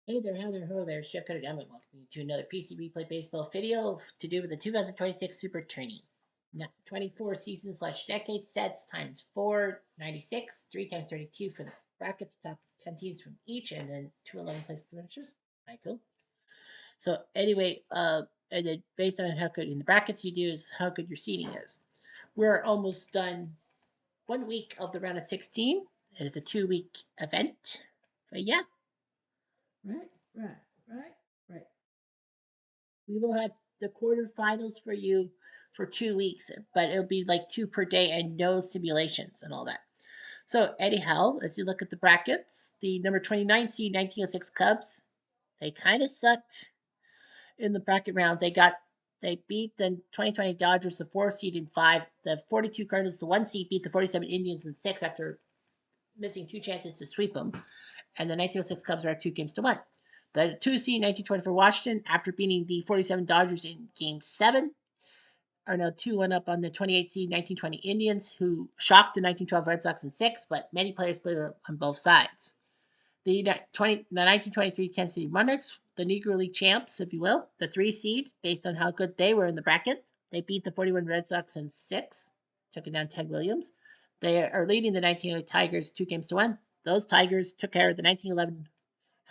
Hey there, how there, ho there, Chef Cutter Diamond. Welcome you to another PC Replay Baseball video to do with the 2026 Super Trny. 24 seasons slash decade sets times 4, 96, 3 times 32 for the brackets, top 10 teams from each, and then 2 11 place finishers. Very cool. So, anyway, and then based on how good in the brackets you do is how good your seating is. We're almost done 1 week of the round of 16. It is a 2 week event. But yeah, right, right, right, right. We will have the quarterfinals for you for 2 weeks, but it'll be like two per day and no simulations and all that. So anyhow, as you look at the brackets, the number 29 seed 1906 Cubs, they kind of sucked in the bracket round. They beat the 2020 Dodgers, the 4 seed in 5. The 42 Cardinals, the 1 seed, beat the 47 Indians in 6 after missing 2 chances to sweep them. And the 1906 Cubs are at 2 games to 1. The 2 seed 1924 Washington, after beating the 47 Dodgers in Game 7, are now 2-1 up on the 28 seed 1920 Indians, who shocked the 1912 Red Sox in 6, but many players played on both sides. The 1923 Kansas City Monarchs, the Negro League champs, if you will, the 3 seed, based on how good they were in the bracket, they beat the 41 Red Sox in 6, took it down Ted Williams. They are leading the 1908 Tigers 2 games to 1. Those Tigers took care of the 1911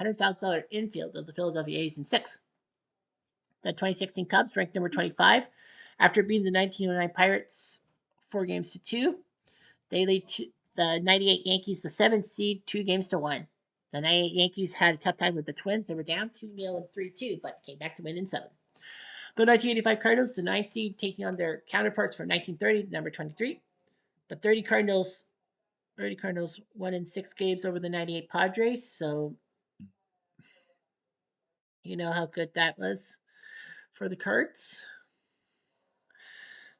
$100,000 infield of the Philadelphia A's in 6. The 2016 Cubs ranked number 25 after beating the 1909 Pirates 4 games to 2. They lead the 98 Yankees, the 7th seed, 2 games to 1. The 98 Yankees had a tough time with the Twins. They were down 2-0 and 3-2, but came back to win in 7. The 1985 Cardinals, the 9th seed, taking on their counterparts from 1930, number 23. The 30 Cardinals won in 6 games over the 98 Padres, so you know how good that was for the Cards.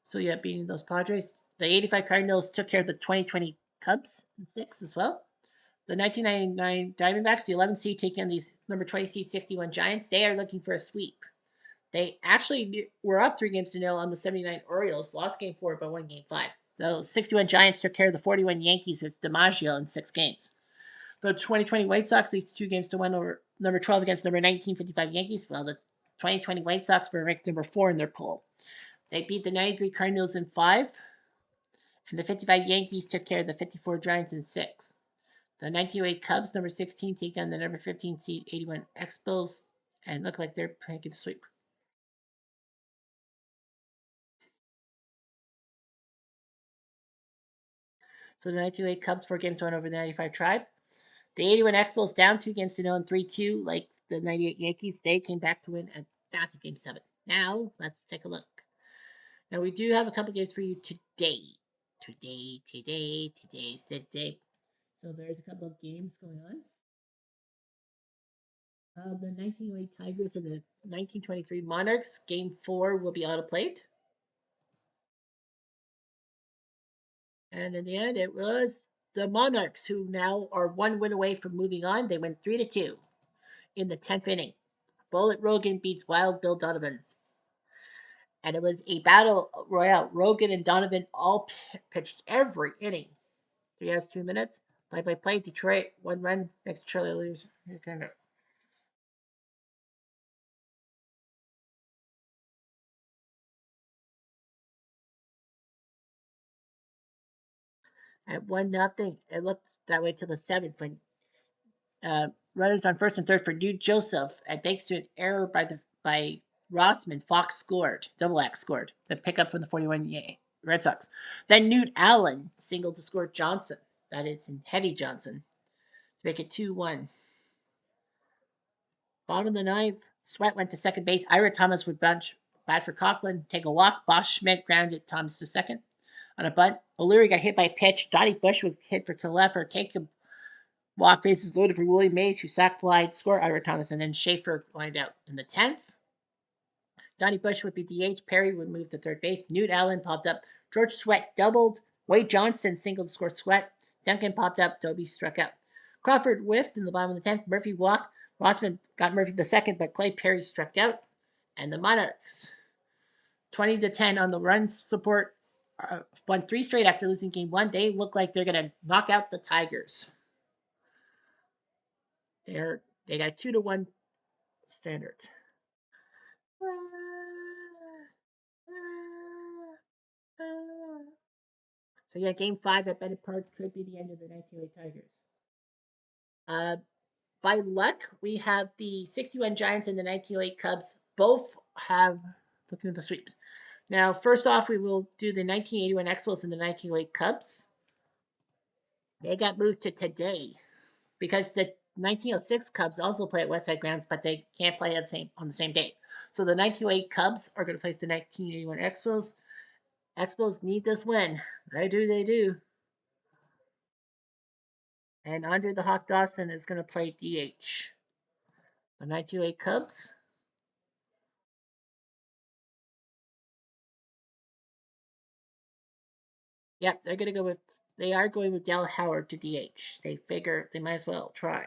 So yeah, beating those Padres. The 85 Cardinals took care of the 2020 Cubs in 6 as well. The 1999 Diamondbacks, the 11th seed, taking on these number 20 seed 61 Giants. They are looking for a sweep. They actually were up 3 games to 0 on the 79 Orioles, lost game 4 but won game 5. The 61 Giants took care of the 41 Yankees with DiMaggio in 6 games. The 2020 White Sox leads 2 games to 1 over number 12 against number 1955 Yankees. Well, the 2020 White Sox were ranked number 4 in their poll. They beat the 93 Cardinals in 5, and the 55 Yankees took care of the 54 Giants in 6. The 1908 Cubs, number 16, take on the number 15 seed 81 Expos, and look like they're making the sweep. So the 1908 Cubs 4 games to 1 over the 95 Tribe. The 81 Expos down 2 games to 0 and 3-2, like the 98 Yankees. They came back to win at massive game 7. Now let's take a look. Now we do have a couple games for you today. Today's the day. So there's a couple of games going on. The 1908 Tigers and the 1923 Monarchs. Game 4 will be autoplayed. And in the end, it was the Monarchs, who now are 1 win away from moving on. They went 3-2 in the 10th inning. Bullet Rogan beats Wild Bill Donovan. And it was a battle royale. Rogan and Donovan all pitched every inning. 3 hours, 2 minutes. Play. Detroit, 1 run. Next to Charlie Lewis. At 1-0. It looked that way till the 7th when runners on first and third for New Joseph, and thanks to an error by Rossman, Fox scored. Double X scored the pickup from the 41 Red Sox. Then Newt Allen singled to score Johnson. That is in Heavy Johnson to make it 2-1. Bottom of the ninth, Sweat went to second base. Ira Thomas would bunch bat for Conklin, take a walk. Bosch Schmidt grounded Thomas to second on a bunt. O'Leary got hit by a pitch. Donnie Bush would hit for Kalefer, take a walk, bases loaded for Willie Mays, who sack flied, score Ira Thomas, and then Schaefer lined out in the 10th. Donnie Bush would be DH. Perry would move to third base. Newt Allen popped up. George Sweat doubled. Wade Johnston singled to score Sweat. Duncan popped up. Doby struck out. Crawford whiffed in the bottom of the 10th. Murphy walked. Rossman got Murphy the second, but Clay Perry struck out. And the Monarchs, 20-10 on the run support, won 3 straight after losing game 1. They look like they're going to knock out the Tigers. They They got 2-1 standard. So yeah, Game 5 at Bennett Park could be the end of the 1908 Tigers. By luck, we have the 61 Giants and the 1908 Cubs both have looking at the sweeps. Now, first off, we will do the 1981 Expos and the 1908 Cubs. They got moved to today because the 1906 Cubs also play at Westside Grounds, but they can't play on the same day. So the 1908 Cubs are going to face the 1981 Expos. Expos need this win. They do. And Andre the Hawk Dawson is going to play DH. The 1908 Cubs. Yep, they're going to go with. They are going with Dell Howard to DH. They figure they might as well try.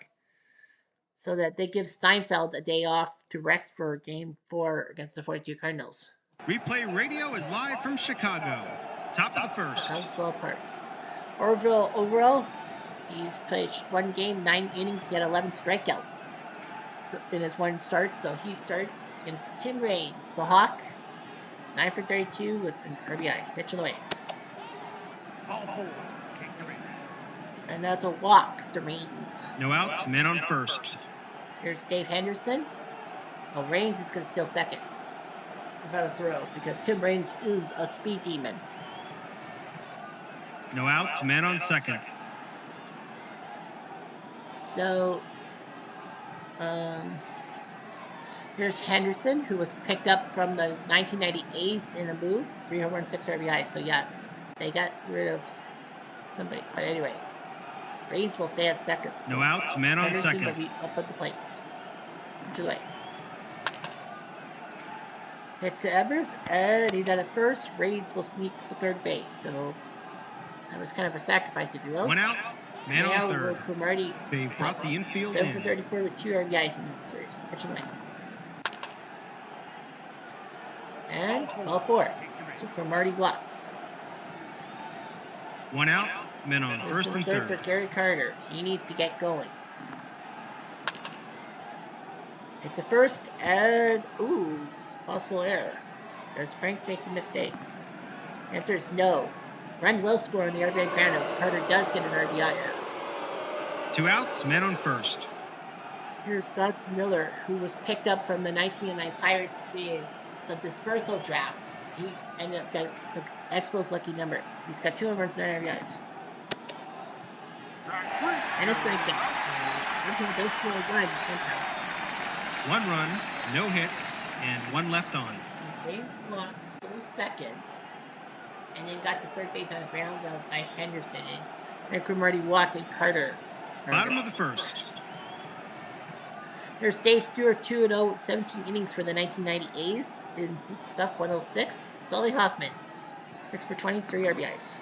So that they give Steinfeld a day off to rest for Game 4 against the 42 Cardinals. Replay Radio is live from Chicago. Top of the first. Cubs ballpark. Orville overall, he's played one game, 9 innings, he had 11 strikeouts in his one start. So he starts against Tim Raines, the Hawk, 9 for 32 with an RBI. Pitch of the way. And that's a walk to Raines. No outs, men on first. Here's Dave Henderson. Well, Raines is going to steal second without a throw because Tim Raines is a speed demon. No outs, men on second. So, here's Henderson, who was picked up from the 1990 A's in a move. 3 home runs, 6 RBIs. So, yeah, they got rid of somebody. But anyway, Raines will stay at second. No outs, men on Henderson second. will be up at the plate. To the way. Hit to Evers, and he's at first. Raines will sneak to third base. So, that was kind of a sacrifice, if you will. 1 out, man on third. Cromartie, They brought the infield 7 in. for 34 with 2 RBIs in this series. Pitching away. And ball 4. So Cromartie walks. 1 out, men on first and third. For Gary Carter. He needs to get going. Hit the first, and possible error. Does Frank make a mistake? Answer is no. Run will score on the RBI groundouts. Carter does get an RBI. 2 outs, men on first. Here's Gus Miller, who was picked up from the 1909 Pirates vs. the dispersal draft. He ended up getting the Expos' lucky number. He's got 2 home runs, 9 RBIs. And a strikeout. I think those 2 are good somehow. 1 run, no hits, and 1 left on. Raines walks, goes second, and then got to third base on a ground out by Henderson. And Cromartie walked and Carter. Bottom of the first. Here's Dave Stewart, 2-0, 17 innings for the 1990 A's in stuff 106. Sully Hoffman, 6 for 23 RBIs.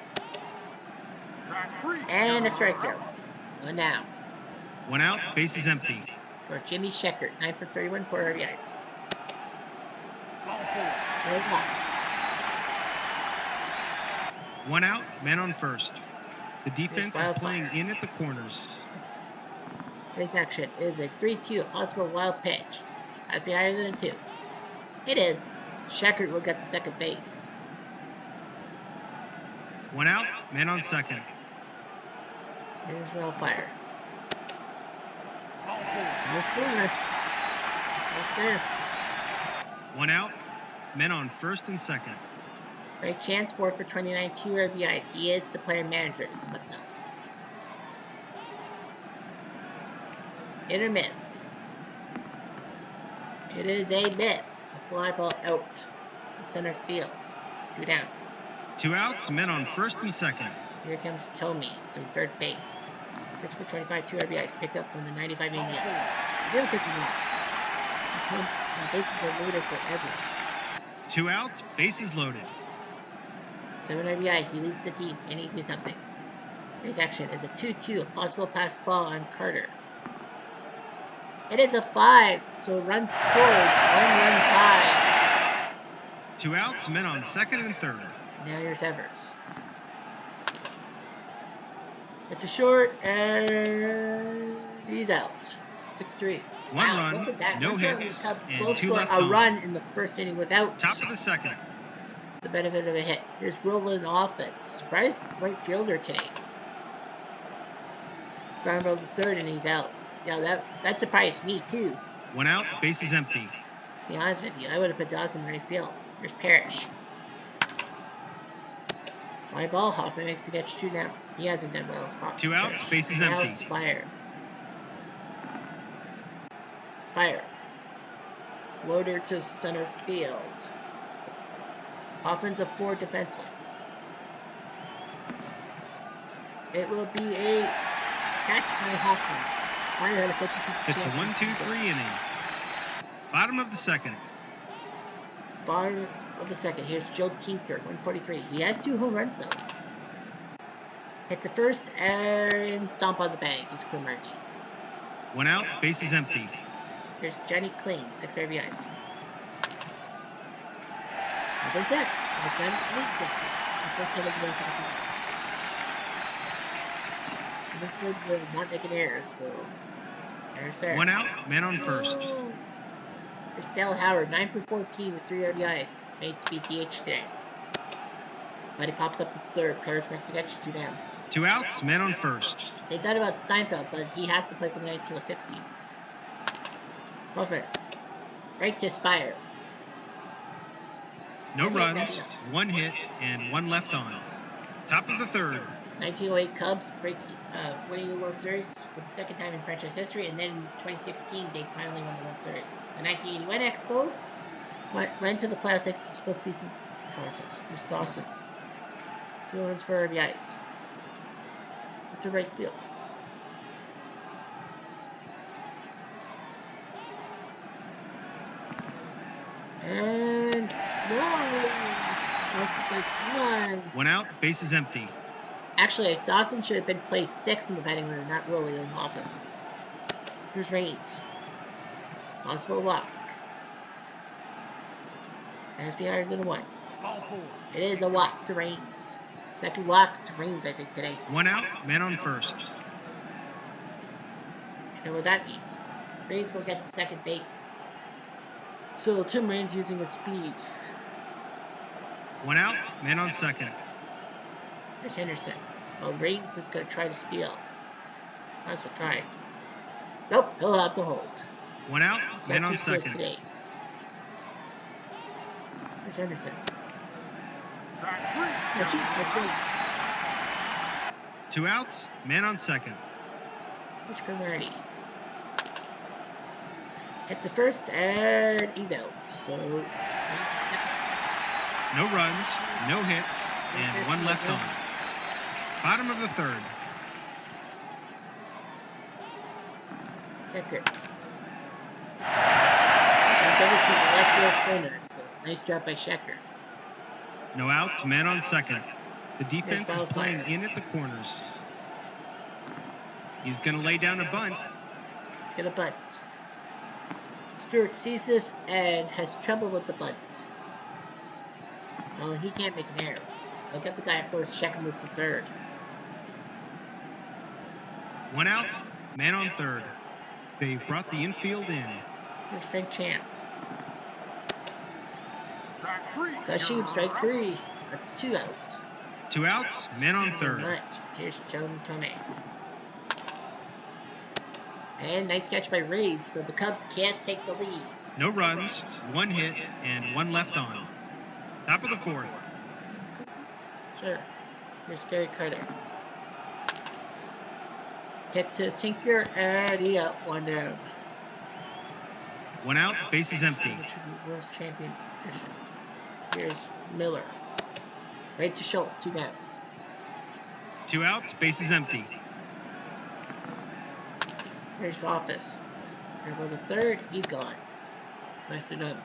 And a strikeout. 1 out. 1 out, bases empty. For Jimmy Sheckert, 9 for 31, 4 RBIs. 1 out, men on first. The defense is playing in at the corners. Base action is a 3-2, a possible wild pitch. Has to be higher than a 2. It is. Sheckert will get to second base. 1 out, men on second. Here's Wildfire. No corner. Right there. 1 out, men on first and second. Great chance, 4 for 29, 2 RBIs. He is the player manager, you must know. Hit or miss. It is a miss. A fly ball out to center field. 2 down. 2 outs, men on first and second. Here comes Tomey to third base. 6 for 25, 2 RBIs picked up from the 95 Indians. Real good to bases are loaded for everyone. 2 outs, bases loaded. 7 RBIs, he leads the team. Can he do something? His action is a 2-2, a possible pass ball on Carter. It is a 5, so run scored. 1 run 5. 2 outs, men on second and third. Now here's Evers. It's a short, and he's out. 6-3. One Wow, run, look at that. no Montreal and the hits, Cubs and both 2 score left a on. run in the first inning without Top of the second. the benefit of a hit. Here's rolling offense. Surprise right fielder today. Ground ball to third and he's out. Yeah, that surprised me too. 1 out, bases empty. To be honest with you, I would have put Dawson in right field. Here's Parrish. Fly ball, Hoffman makes the catch 2 down. He hasn't done well. 2 outs, bases now empty. Spire. Floater to center field. Hoffman's a 4 defenseman. It will be a catch by Hoffman. Spire had a 52% It's a 1-2-3 inning. Bottom of the second. Bottom of the second. Here's Joe Tinker, 143. He has 2 home runs though. Hit the first and stomp on the bag is Cromartie. 1 out, bases empty. Here's Johnny Kling, 6 RBIs. What was that? Johnny Kling gets it. The first hit of the game for the season. This is not making errors, so there's there. 1 out, man on first. There's Dale Howard, 9 for 14 with 3 RBIs. Made to be DH today. But he pops up to third. Parrish makes the catch, 2 down. 2 outs, man on first. They thought about Steinfeld, but he has to play for the 1960. Perfect. Right to Spire. No runs, 1 hit, and 1 left on. Top of the third. 1908 Cubs winning the World Series for the second time in franchise history, and then in 2016 they finally won the World Series. The 1981 Expos went to the playoffs next to the split season process. Here's Dawson. 2 runs for RBIs. To right field. And one. 1 out, bases empty. Actually, Dawson should have been placed 6 in the batting order, not really in office. Here's Reigns. Possible walk. Has to be higher than a 1. It is a walk to Reigns. Second walk to Reigns, I think, today. 1 out, man on first. You know what that means. Reigns will get to second base. So Tim Raines using his speed. 1 out, man on second. There's Henderson. Well, Reigns is going to try to steal. That's a try. Nope, he'll have to hold. 1 out, man on second. Today. There's Henderson. No, she's great. 2 outs, man on second. There's Cromartie. Hit the first, and he's out. So, no runs, no hits, and 1 left on. Bottom of the third. Checker. Left field corner, so nice job by Shecker. No outs, man on second. The defense is playing in at the corners. He's going to lay down a bunt. He's going to bunt. Stewart sees this and has trouble with the bunt. Oh, he can't make an error. I'll get the guy at first. Shecker moves to third. 1 out, man on third. They've brought the infield in. Here's Frank Chance. Sashim, strike 3. That's 2 outs. 2 outs, man on third. Here's Joe Trny. And nice catch by Reed, so the Cubs can't take the lead. No runs, 1 hit, and 1 left on. Top of the fourth. Sure. Here's Gary Carter. Hit to Tinker, and he got 1 down. 1 out, bases empty. World champion position. Here's Miller. Right to Schultz, 2 down. 2 outs, bases empty. Here's Office. Here for the third, he's gone. Nicely done.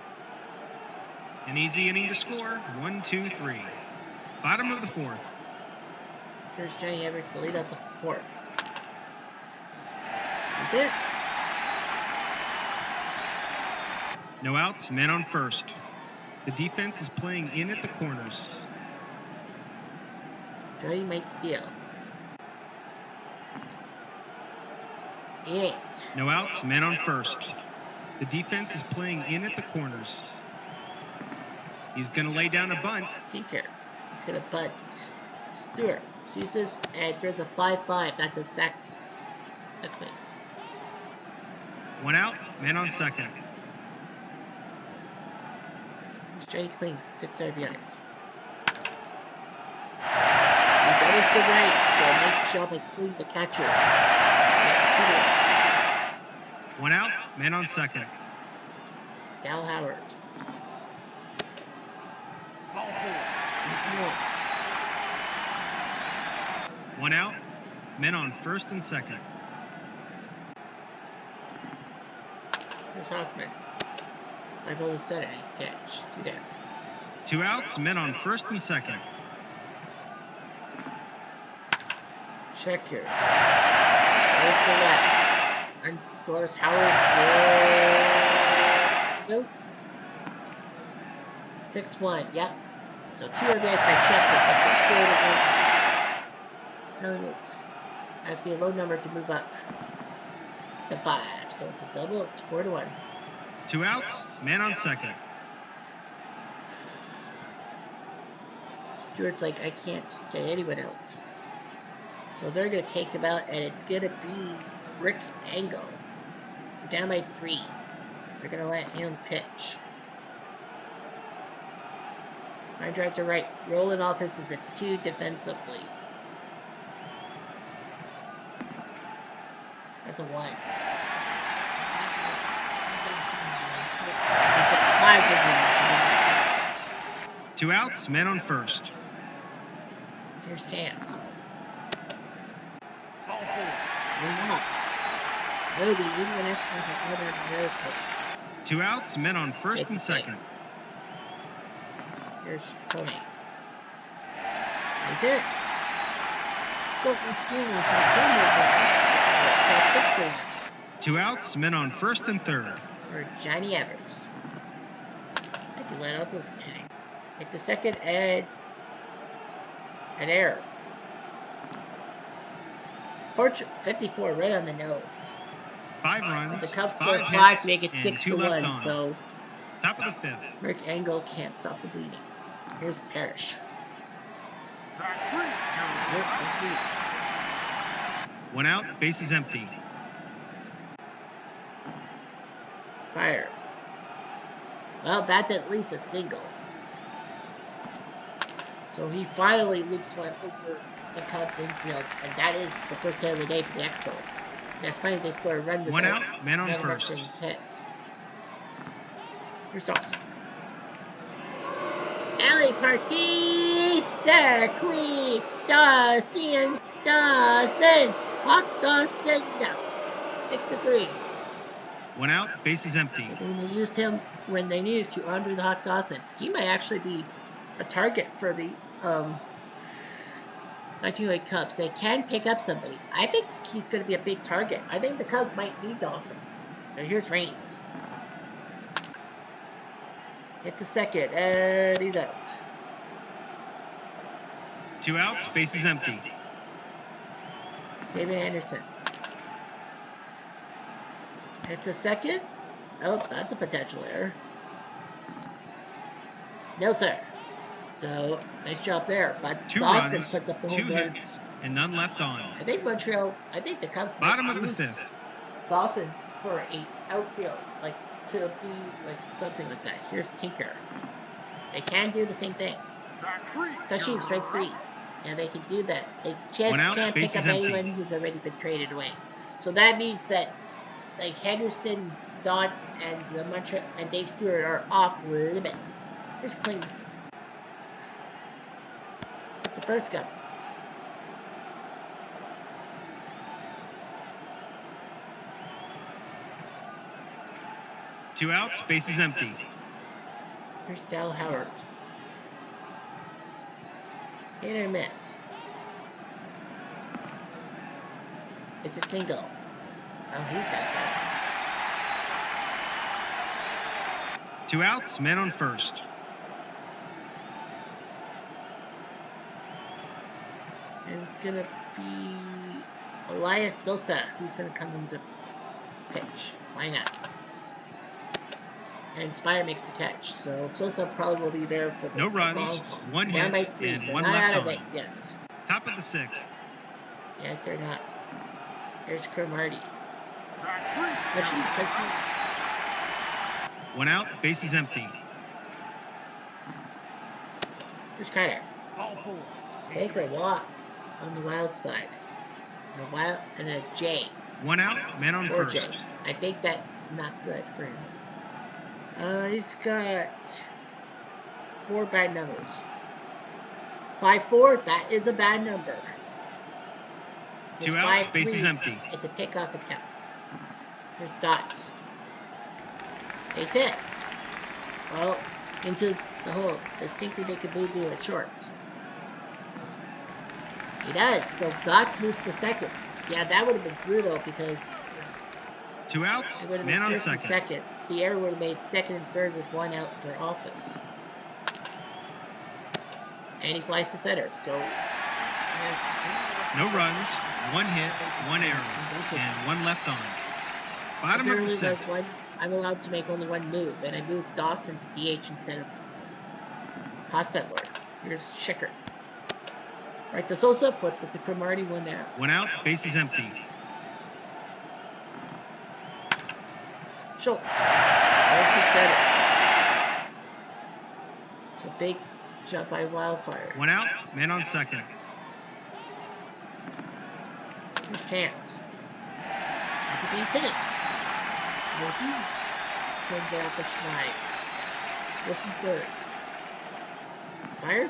An easy inning to score. 1, 2, 3. Bottom of the fourth. Here's Johnny Evers to lead out the fourth. That's it. No outs, man on first. The defense is playing in at the corners. Johnny might steal. 8. No outs, men on first. The defense is playing in at the corners. He's going to lay down a bunt. Tinker. He's going to bunt. Stewart sees this and throws a 5-5. That's a sack. Sack base. 1 out, men on second. He's Trny clean 6 RBIs. He goes to right, so nice job at cleaning the catcher. 1 out, men on second. Cal Howard. Ball 4. 1 out, men on first and second. There's Hoffman. I ball the center. Nice catch. 2 down. 2 outs, men on first and second. Checker. There's the left. And scores Howard. Nope. 6-1. Yep. So 2 RBIs by Checker. That's a third of it. Has to be a low number to move up to 5. So it's a double. It's 4-1. 2 outs, men on second. Stewart's like, I can't get anyone out. So they're going to take him out, and it's going to be Rick Engel. They're down by 3. They're going to let him pitch. Line drive to right. Rolling offense is a 2 defensively. That's a 1. 2 outs, men on first. Here's chance. Ball 4. Oh, the England Express is another miracle. 2 outs, men on first and second. Here's Trny. That's it. Courtney Sweeney from 6-1. 2 outs, men on first and third. For Johnny Evers. I can let out this inning. Hit the second and an error. Portrait 54 right on the nose. 5 runs. But the Cubs five scored hits, 5 to make it and 6-1. 2 left on. So Top of the 5th. Rick Engel can't stop the bleeding. Here's Parrish. Back 3. 1 out, base is empty. Fire. Well, that's at least a single. So he finally loops one over the Cubs infield, and that is the first hit of the day for the Expos. That's funny they score a run with 1 out, men on none of first. them hit. Here's Dawson. Alley party, Queen, Dawson, Hawk Dawson, down. 6-3. 1 out, base is empty. And they used him when they needed to, Andre the Hawk Dawson. He might actually be a target for the 1908 Cubs. They can pick up somebody. I think he's going to be a big target. I think the Cubs might need Dawson. Now here's Raines. Hit the second, and he's out. 2 outs, base is empty. David Anderson. Hit the second. Oh, that's a potential error. No, sir. So, nice job there. But 2 Dawson runs, puts up the 2 home run. hits, and none left on. I think the Cubs might Bottom of the use 5th. Dawson for a outfield, like to be like something like that. Here's Tinker. They can do the same thing. Back 3. Especially in strike 3. And they can do that. They just 1 out, can't base pick is up empty. anyone who's already been traded away. So that means that like Henderson, Dotts, and the Montreal and Dave Stewart are off limits. Here's Kling. The first gun. Two outs, base is empty. Here's Dal Howard. Hit or miss. It's a single. Oh, he's got it. Two outs, men on first. And it's gonna be Elias Sosa who's gonna come into Pitch. Why not? And Spire makes the catch. So Sosa probably will be there for the No runs, long haul. one Down hit, by 3. and They're one not left out of on. it yet. Top of the 6th. Yes, they're not. Here's Cromartie. Back 3. That should be touchdown. One out, base is empty. Here's Carter. Ball 4. Take a walk on the wild side. And a J. One out, man on Or first. J. I think that's not good for him. He's got 4 bad numbers. 5-4, that is a bad number. Here's 2 outs, 5-3, base is empty. It's a pickoff attempt. Here's Dots. Base hit. Well, into the hole. Does Tinker make a boo boo at short? He does. So Dots moves for second. Yeah, that would have been brutal because 2 outs, it would have man been on first and second. second. The error would have made second and third with 1 out for Office. And he flies to center. So No runs, 1 hit, 1 error, and 1 left on. Bottom of the apparently, 6th. I'm allowed to make only 1 move, and I moved Dawson to DH instead of Hostetler. Here's Schicker. Right to Sosa, flips it to Cromartie, 1 down. 1 out, base is empty. Schultz. Right to center. It's a big jump by Wildfire. 1 out, man on second. Here's Chance. Look at these hits. Rookie. Comes out for Trny. Rookie third. Fire.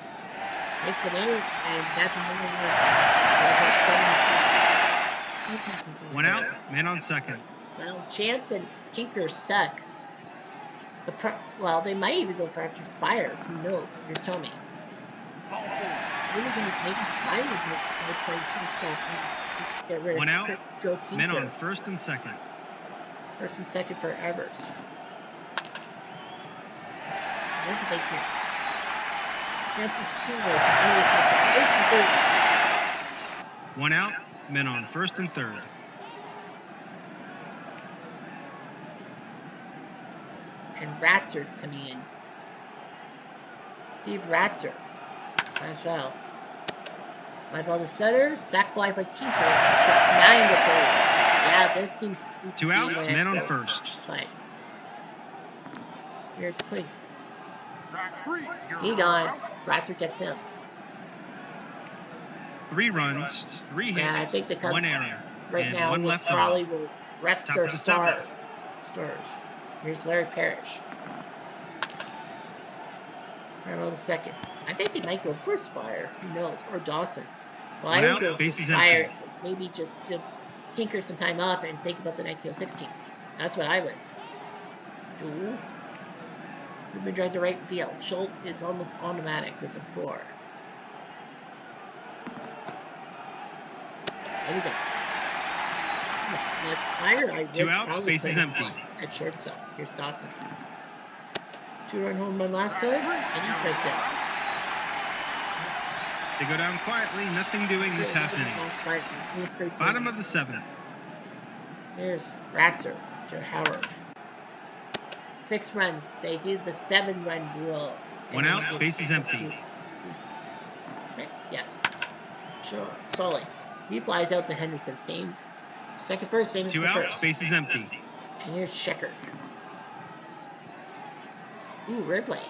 Makes the name, and that's another one. 1 out, man on second. Well, Chance and Tinker suck. Well, they might even go for extra Spire. Who knows? Here's Tommy. Ball 4. Maybe Spire would play some stuff. Get rid of 1 out, Joe Tinker. men on first and second. First and second for Evers. There's a base hit. Chance is 1 out, men on first and third. And Ratzer's coming in. Steve Ratzer. As well. My ball to center. Sack fly by Tinker. It's up 9-3. Yeah, this team's 2 outs, men on first. Side. Here's Kling. Back 3. He gone. Ratzer gets him. 3 runs, 3 hits, Yeah, I think the Cubs 1 error, right and now 1 will left probably on. will rest Top their of the stars. 7th. Here's Larry Parrish. Right the second. I think they might go for Spire. Who knows? Or Dawson. Well, I 1 would out, go for base is Spire. empty. Maybe just give Tinker some time off and think about the 1906 team. That's what I would do. Ruben drives to right field. Schultz is almost automatic with a 4. Anything. That's Spire. I would 2 outs, probably base put is him empty. at shortstop. Here's Dawson. 2-run home run last time, and he strikes out. They go down quietly, nothing doing this half inning. Bottom of the 7th. Here's Ratzer to Howard. 6 runs. They do the 7-run rule. 1 out, base is empty. Right, yes. Sure. Solely. He flies out to Henderson. Same. Second first, same as 2 the outs, first. base is empty. And here's Sheckard. Ooh, replay.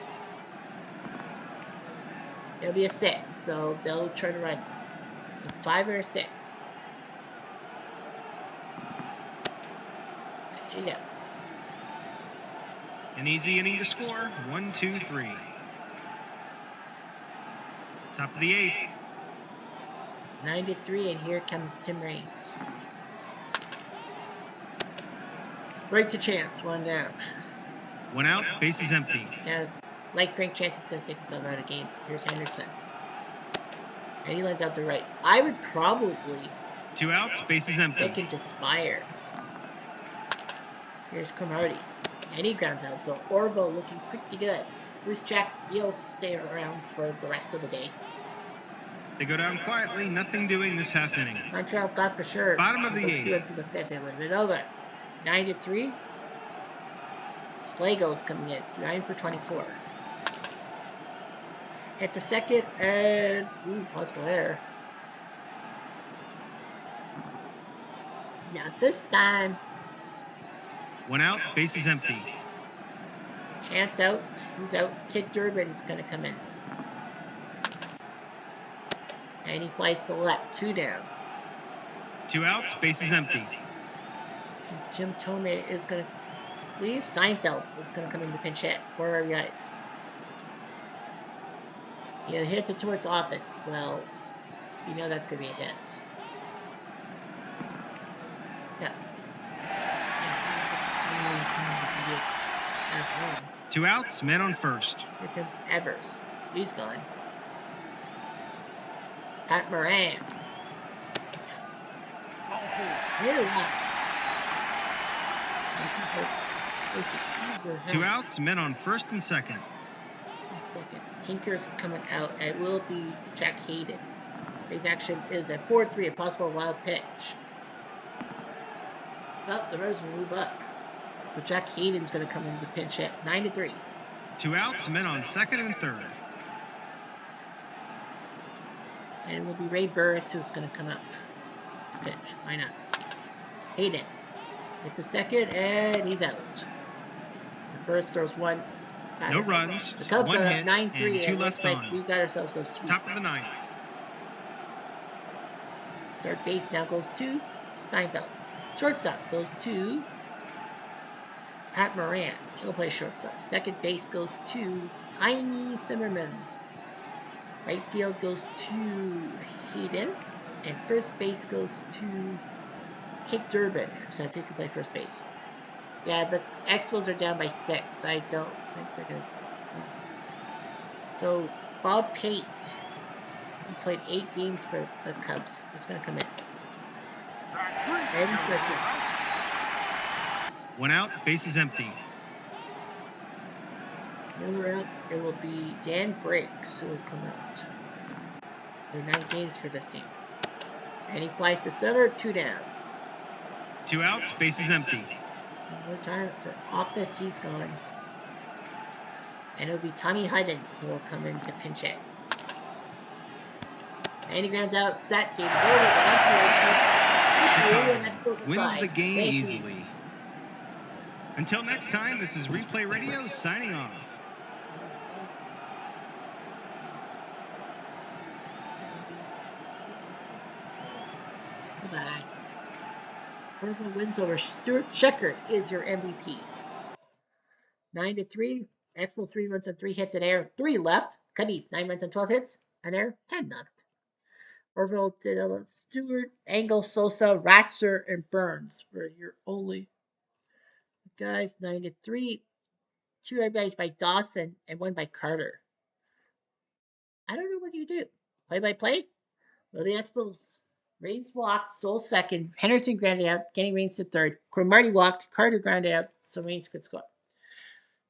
It'll be a 6, so they'll try to run a 5 or a 6. She's out. An easy inning to score. 1, 2, 3. Top of the 8th. 9-3, and here comes Tim Raines. Right to Chance, 1 down. 1 out, base is empty. Has, like Frank Chance is going to take himself out of games. Here's Henderson. And he lines out to right. I would probably 2 outs, base is empty. look into Spire. Here's Cromartie. And he grounds out, so Orvo looking pretty good. Bruce Jack, he'll stay around for the rest of the day. They go down quietly, nothing doing this half inning. Montreal thought for sure. Bottom of the those 8th. few into the 5th, it would have been over. 9-3. Slago's coming in. 9 for 24. Hit the second and possible error. Not this time. 1 out, bases empty. Chance out. Who's out? Kid Durbin's going to come in. And he flies to the left. 2 down. 2 outs, bases empty. Jim Tomei is going to leave. Steinfeld is going to come in to pinch hit. 4 RBIs. He hits it towards office. Well, you know that's going to be a hit. Yeah. 2 outs, men on first. Here comes Evers. He's gone. Pat Moran. Ball 4. Really not. 2 outs, men on first and second. Second. Tinker's coming out. It will be Jack Hayden. His action is a 4-3, a possible wild pitch. Well, the Rose will move up. So Jack Hayden's going to come in to pinch hit. 9-3. 2 outs, men on second and third. And it will be Ray Burris who's going to come up. Pitch. Why not? Hayden. Hit the second, and he's out. The Burris throws 1. No runs. The Cubs 1 are hit, up 9-3. and 2 It left looks like on. we got ourselves a sweep. Top of the ninth. Third base now goes to Steinfeld. Shortstop goes to Pat Moran. He'll play shortstop. Second base goes to Heine Zimmerman. Right field goes to Hayden. And first base goes to Kate Durbin. Says he can play first base. Yeah, the Expos are down by 6. I don't think they're going to. So, Bob Pate, he played 8 games for the Cubs. He's going to come in. Track 3. And he's switching. 1 out, bases empty. Another out, it will be Dan Briggs who will come out. There are 9 games for this team. And he flies to center, 2 down. 2 outs, bases empty. One more time for office, he's gone. And it'll be Tommy Hudden who will come in to pinch hit. And he grounds out. That game is over. Wins the game easily. Until next time, this is Replay Radio signing off. Goodbye. Orville wins over Stuart Sheckard is your MVP. 9-3. Expo 3 runs on 3 hits and air. 3 left. Cubbies 9 runs on 12 hits. And air 10 left. Orville did Stewart, Engel, Sosa, Ratzer, and Burns for your only guys. 9-3. 2 RBIs by Dawson and 1 by Carter. I don't know what you do. Play by play? Well, the Expos. Raines walked, stole second. Henderson grounded out, getting Raines to third. Cromartie walked, Carter grounded out, so Raines could score.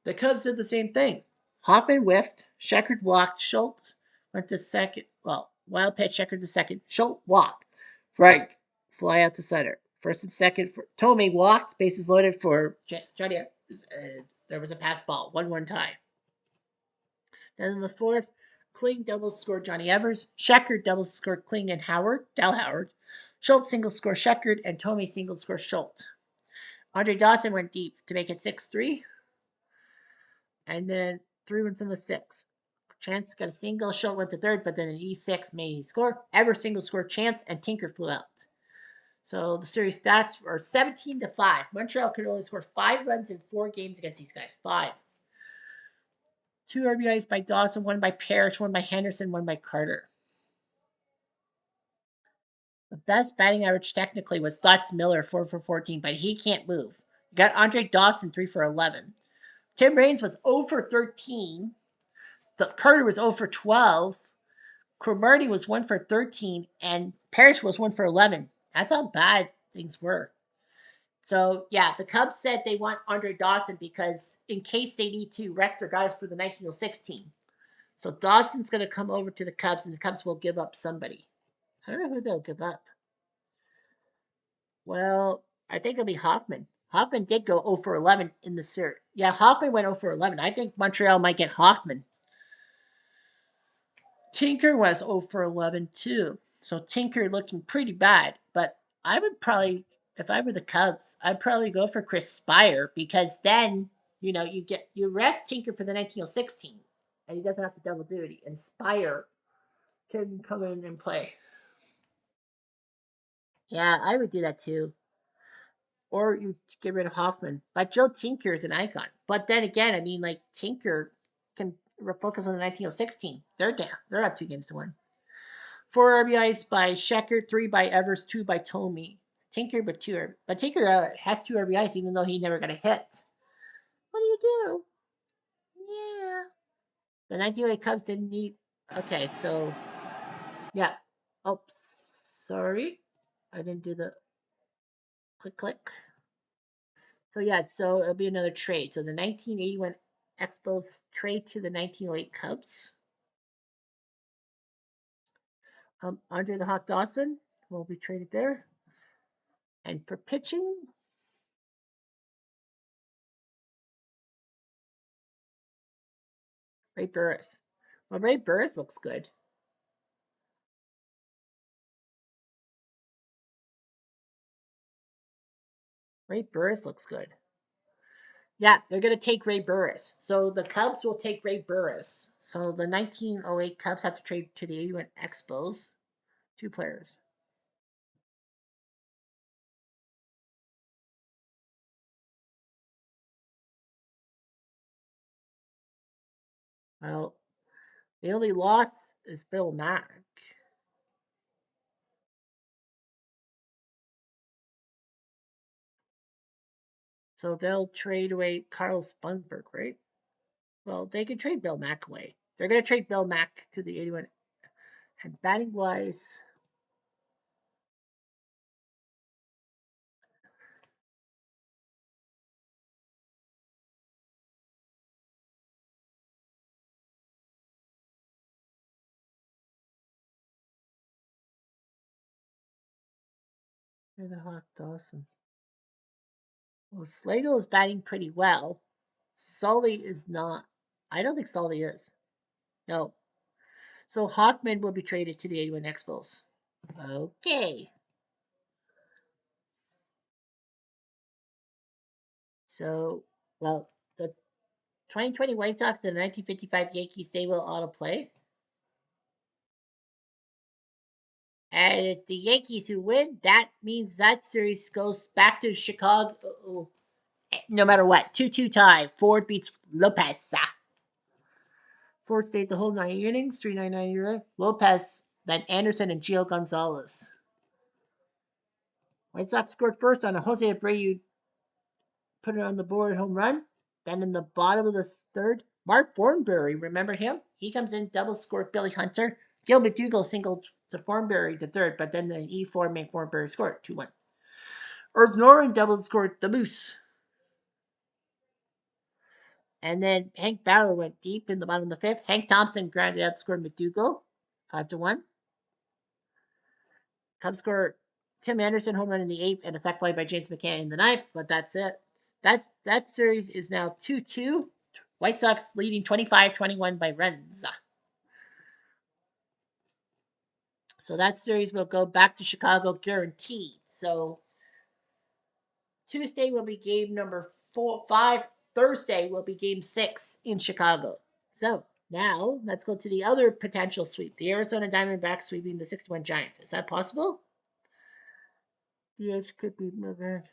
The Cubs did the same thing. Hoffman whiffed, Sheckard walked, Schultz went to second. Well, wild pitch, Sheckard to second. Schultz walked. Frank, fly out to center. First and second for Tomei walked, bases loaded for Johnny. There was a pass ball, 1-1 tie. Then in the fourth, Kling double scored Johnny Evers. Sheckard double scored Kling and Dal Howard. Schultz single score Sheckard, and Tomei single score Schultz. Andre Dawson went deep to make it 6-3. And then 3-1 from the sixth. Chance got a single. Schultz went to third, but then an E6 made his score. Evers single score Chance, and Tinker flew out. So the series stats are 17-5. Montreal could only score 5 runs in 4 games against these guys. 5. 2 RBIs by Dawson, 1 by Parrish, 1 by Henderson, 1 by Carter. The best batting average technically was Stutz Miller, 4 for 14, but he can't move. You got Andre Dawson, 3 for 11. Tim Raines was 0 for 13. Carter was 0 for 12. Cromartie was 1 for 13, and Parrish was 1 for 11. That's how bad things were. So, yeah, the Cubs said they want Andre Dawson because in case they need to rest their guys for the 1906 team. So Dawson's going to come over to the Cubs, and the Cubs will give up somebody. I don't know who they'll give up. Well, I think it'll be Hoffman. Hoffman did go 0 for 11 in the series. Yeah, Hoffman went 0 for 11. I think Montreal might get Hoffman. Tinker was 0 for 11 too. So Tinker looking pretty bad. But I would probably, if I were the Cubs, I'd probably go for Chris Spire because then, you rest Tinker for the 1906 team and he doesn't have to double duty. And Spire can come in and play. Yeah, I would do that too. Or you get rid of Hoffman. But Joe Tinker is an icon. But then again, I mean, like Tinker can focus on the 1916. They're down. They're up 2-1. 4 RBIs by Shecker, 3 by Evers, 2 by Tomey. Tinker with 2. But Tinker has 2 RBIs even though he never got a hit. What do you do? Yeah. The 1908 Cubs didn't need. Okay, so yeah. Oh, sorry, I didn't do the click. So yeah, so it'll be another trade. So the 1981 Expos trade to the 1908 Cubs. Andre the Hawk Dawson will be traded there. And for pitching, Ray Burris. Well, Ray Burris looks good. Ray Burris looks good. Yeah, they're going to take Ray Burris. So the Cubs will take Ray Burris. So the 1908 Cubs have to trade to the 81 Expos 2 players. Well, the only loss is Bill Mack. So they'll trade away Carlos Bunberg, right? Well, they can trade Bill Mack away. They're going to trade Bill Mack to the 81. And batting wise, they're the Hawk Dawson. Well, Slagle is batting pretty well. Sully is not. I don't think Sully is. No. So Hawkman will be traded to the 81 Expos. Okay. So, well, the 2020 White Sox and the 1955 Yankees, they will auto play. And it's the Yankees who win. That means that series goes back to Chicago no matter what. 2-2 tie. Ford beats Lopez. Ford stayed the whole 9 innings, 3.99 ERA. Lopez, then Anderson and Gio Gonzalez. White Sox scored first on a Jose Abreu, put it on the board, home run. Then in the bottom of the third, Mark Thornberry, remember him? He comes in, double scored Billy Hunter. Gilbert Dougal singled to Thornberry the third, but then the E4 made Thornberry score 2-1. Irv Noren double scored the Moose. And then Hank Bauer went deep in the bottom of the fifth. Hank Thompson grounded out, scored McDougal, 5-1. Cubs score Tim Anderson home run in the eighth and a sac fly by James McCann in the ninth, but that's it. That series is now 2-2. White Sox leading 25-21 by runs. So that series will go back to Chicago guaranteed. So Tuesday will be game number 5. Thursday will be game 6 in Chicago. So now let's go to the other potential sweep. The Arizona Diamondbacks sweeping the 61 Giants. Is that possible? Yes, could be moving.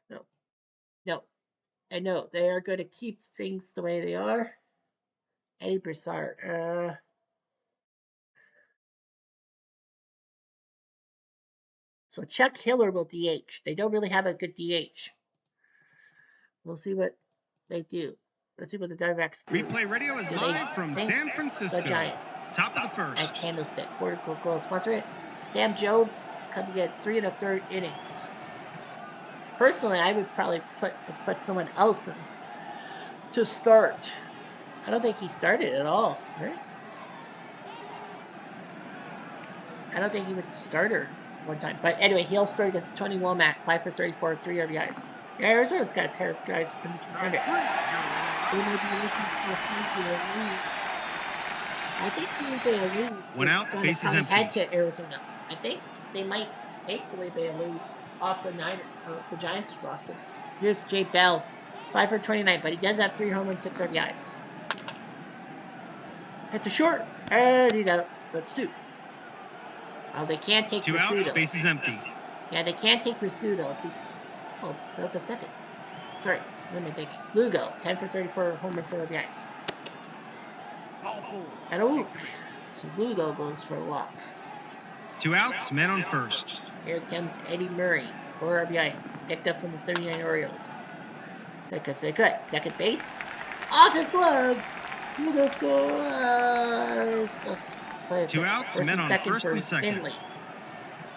No. No. I know they are going to keep things the way they are. Eddie Broussard. So Chuck Hiller will DH. They don't really have a good DH. We'll see what they do. Let's see what the Diamondbacks do. Replay radio is live from San Francisco. The Giants. Top of the first. At Candlestick. 44 goals sponsor it. Sam Jones coming at 3 1/3 innings. Personally, I would probably put someone else in to start. I don't think he started at all, right? I don't think he was the starter. one time. But anyway, he'll start against Tony Womack, 5 for 34, 3 RBIs. Yeah, Arizona's got a pair of guys from the 200. They may be looking for Felipe Alou. I think Felipe Alou One is out, going to bases probably empty. head to Arizona. I think they might take Felipe Alou off the Giants roster. Here's Jay Bell, 5 for 29, but he does have 3 home runs, 6 RBIs. Hit the short, and he's out. That's 2. Oh, they can't take 2 outs, Risudo. bases empty. Yeah, they can't take Risudo. Oh, so that's a second. Sorry, what am I thinking? Lugo, 10 for 34, home run, 4 RBIs. Ball 4. And a walk. So Lugo goes for a walk. 2 outs, men on first. Here comes Eddie Murray, 4 RBIs, picked up from the 79 Orioles. Because they could. Second base, off his glove. Lugo scores. 2 outs, men on first and second. Finley.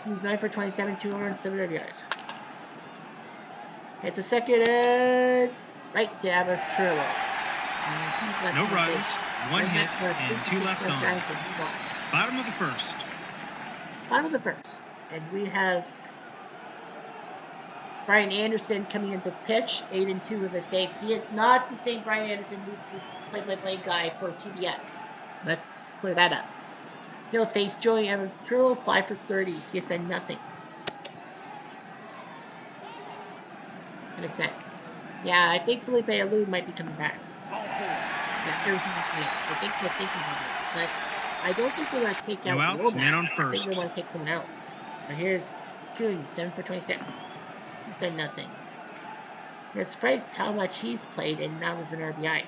He's 9 for 27, 2 runs, 7 RBIs. Hit the second and right to Abertrillo. No runs, 1 hit, and 2 left on. Bottom of the first. Bottom of the first. And we have Brian Anderson coming into pitch, 8-2 with a save. He is not the same Brian Anderson who's the play-by-play guy for TBS. Let's clear that up. He'll face Joey Abertrillo, 5 for 30. He has done nothing. In a sense. Yeah, I think Felipe Alou might be coming back. Ball 4. Yeah, I think they're thinking of it. But I don't think they want to take out No outs, Womack. man on I first. think they want to take someone out. Now here's Kuhn, 7 for 26. He's done nothing. I'm surprised how much he's played and not with an RBI.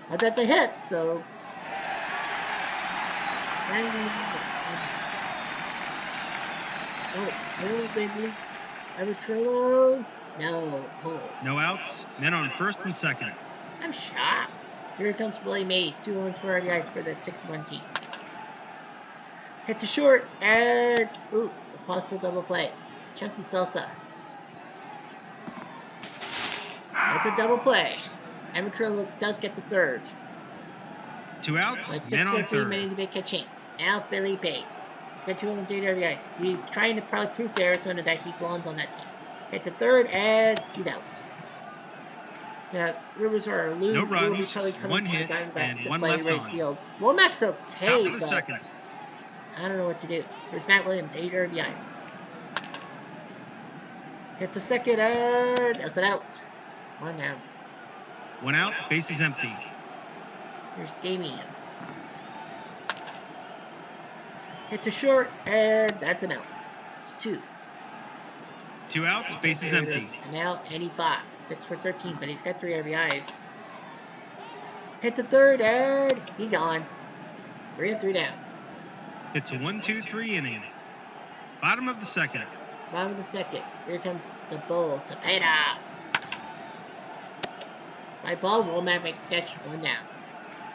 But that's a hit, so. Oh, baby. Abertrillo. No, hold. No outs, men on first and second. I'm shocked. Here comes Willie Mays, 2 runs, 4 RBIs for that 61 team. Hit to short, and it's a possible double play. Chunky Salsa. That's a double play. Abertrillo does get the third. 2 outs, Like men on 6-3 third. minute the big catching. Now Felipe. He's got 2 runs, 8 RBIs. He's trying to probably prove to Arizona that he belongs on that team. Hit the third, and he's out. Yeah, Rivers or Lou No will be runs, probably coming 1 to the hit, Diamondbacks and to 1 play left right on. field. Womack's okay, Top of the but second. I don't know what to do. Here's Matt Williams, 8 RBIs. Hit the second, and that's an out. 1 out. 1 out, bases empty. Here's Damien. Hit to short, and that's an out. It's 2. 2 outs, bases empty. And now Eddie Fox, 6 for 13, but he's got 3 RBIs. Hit the third, and he gone. 3 of 3 down. It's a 1-2-3 inning. Bottom of the second. Bottom of the second. Here comes the bull, Cepeda. By ball, Womack makes catch, 1 down.